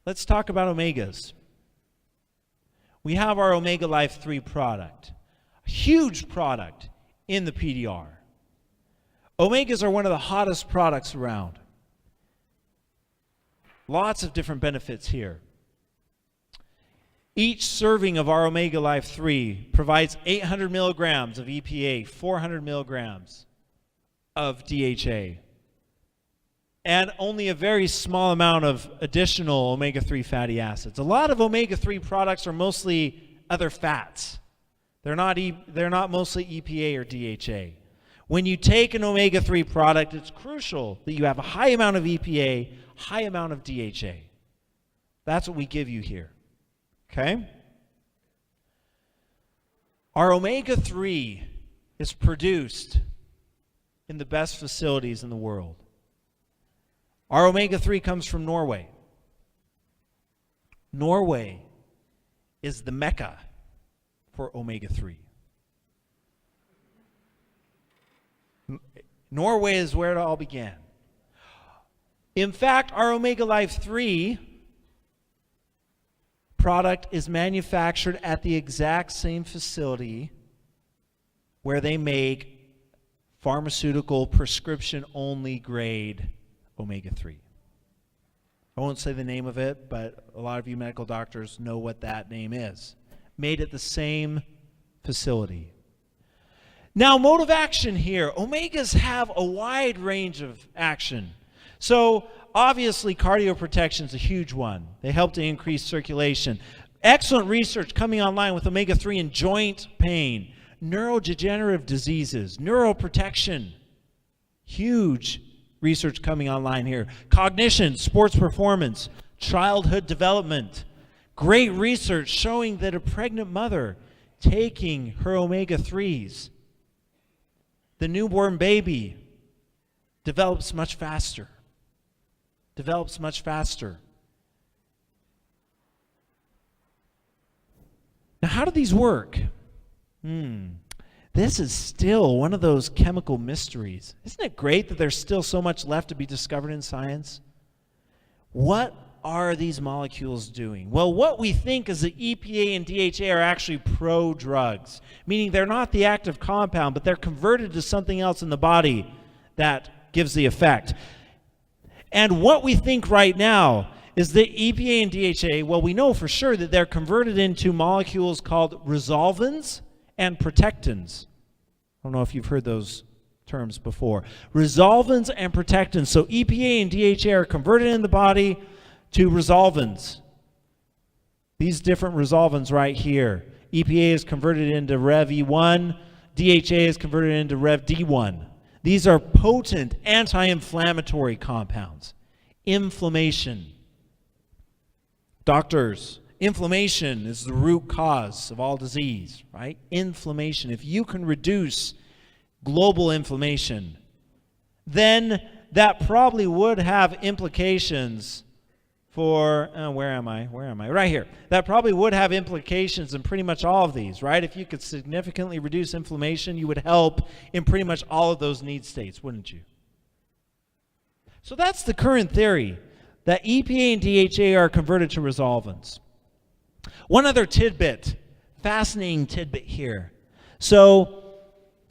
let's talk about omegas. We have our Omega Life 3 product, a huge product in the PDR. Omegas are one of the hottest products around. Lots of different benefits here. Each serving of our Omega Life 3 provides 800 milligrams of EPA, 400 milligrams of DHA, and only a very small amount of additional omega-3 fatty acids. A lot of omega-3 products are mostly other fats. They're not mostly EPA or DHA. When you take an omega-3 product, it's crucial that you have a high amount of EPA, high amount of DHA. That's what we give you here. Okay? Our omega-3 is produced in the best facilities in the world. Our omega-3 comes from Norway. Norway is the mecca for omega-3. Norway is where it all began. In fact, our Omega Life 3 product is manufactured at the exact same facility where they make pharmaceutical prescription-only grade omega-3. I won't say the name of it, but a lot of you medical doctors know what that name is. Made at the same facility. Now, mode of action here. Omegas have a wide range of action. So, obviously, cardioprotection is a huge one. They help to increase circulation. Excellent research coming online with omega-3 in joint pain, neurodegenerative diseases, neuroprotection. Huge research coming online here. Cognition, sports performance, childhood development. Great research showing that a pregnant mother taking her omega-3s, the newborn baby develops much faster. Develops much faster. Now, how do these work? This is still one of those chemical mysteries. Isn't it great that there's still so much left to be discovered in science? What are these molecules doing? Well, what we think is that EPA and DHA are actually pro-drugs, meaning they're not the active compound, but they're converted to something else in the body that gives the effect. And what we think right now is that EPA and DHA, well, we know for sure that they're converted into molecules called resolvins and protectins. I don't know if you've heard those terms before. Resolvins and protectins. So EPA and DHA are converted in the body to resolvins. These different resolvins right here. EPA is converted into Rev E1. DHA is converted into Rev D1. These are potent anti-inflammatory compounds. Inflammation. Doctors, inflammation is the root cause of all disease, right? Inflammation. If you can reduce global inflammation, then that probably would have implications for, where am I? Right here. That probably would have implications in pretty much all of these, right? If you could significantly reduce inflammation, you would help in pretty much all of those need states, wouldn't you? So that's the current theory, that EPA and DHA are converted to resolvins. One other tidbit, fascinating tidbit here. So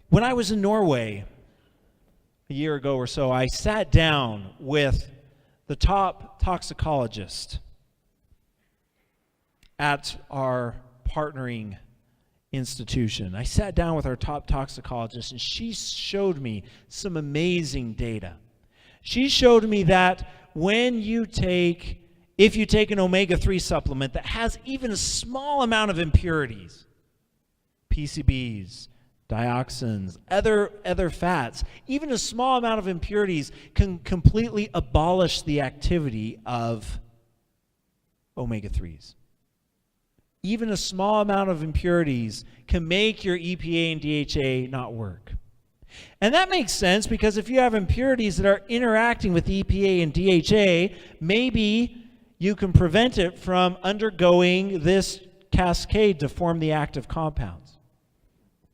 when I was in Norway a year ago or so, I sat down with the top toxicologist at our partnering institution. I sat down with our top toxicologist, and she showed me some amazing data. She showed me that if you take an omega-3 supplement that has even a small amount of impurities, PCBs, dioxins, other fats, even a small amount of impurities can completely abolish the activity of omega-3s. Even a small amount of impurities can make your EPA and DHA not work. And that makes sense because if you have impurities that are interacting with EPA and DHA, maybe you can prevent it from undergoing this cascade to form the active compounds.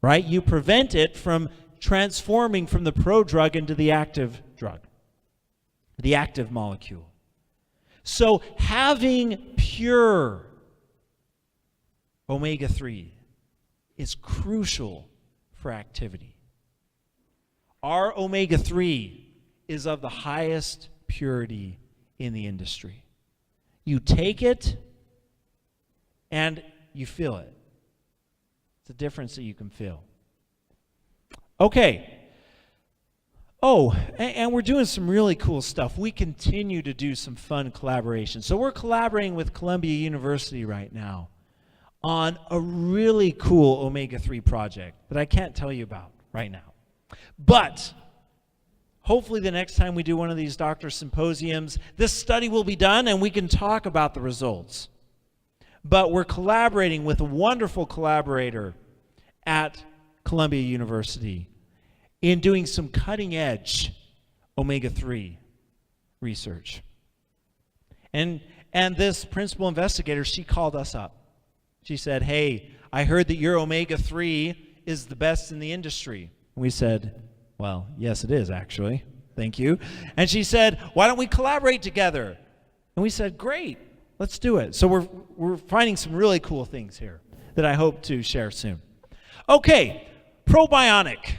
Right? You prevent it from transforming from the prodrug into the active drug, the active molecule. So having pure omega-3 is crucial for activity. Our omega-3 is of the highest purity in the industry. You take it and you feel it. It's a difference that you can feel. Okay. Oh, and we're doing some really cool stuff. We continue to do some fun collaboration. So we're collaborating with Columbia University right now on a really cool omega-3 project that I can't tell you about right now. But hopefully the next time we do one of these doctor symposiums, this study will be done and we can talk about the results. But we're collaborating with a wonderful collaborator at Columbia University in doing some cutting-edge omega-3 research. And this principal investigator, she called us up. She said, hey, I heard that your omega-3 is the best in the industry. We said, well, yes, it is, actually. Thank you. And she said, why don't we collaborate together? And we said, great, let's do it. So we're finding some really cool things here that I hope to share soon. Okay, probionic.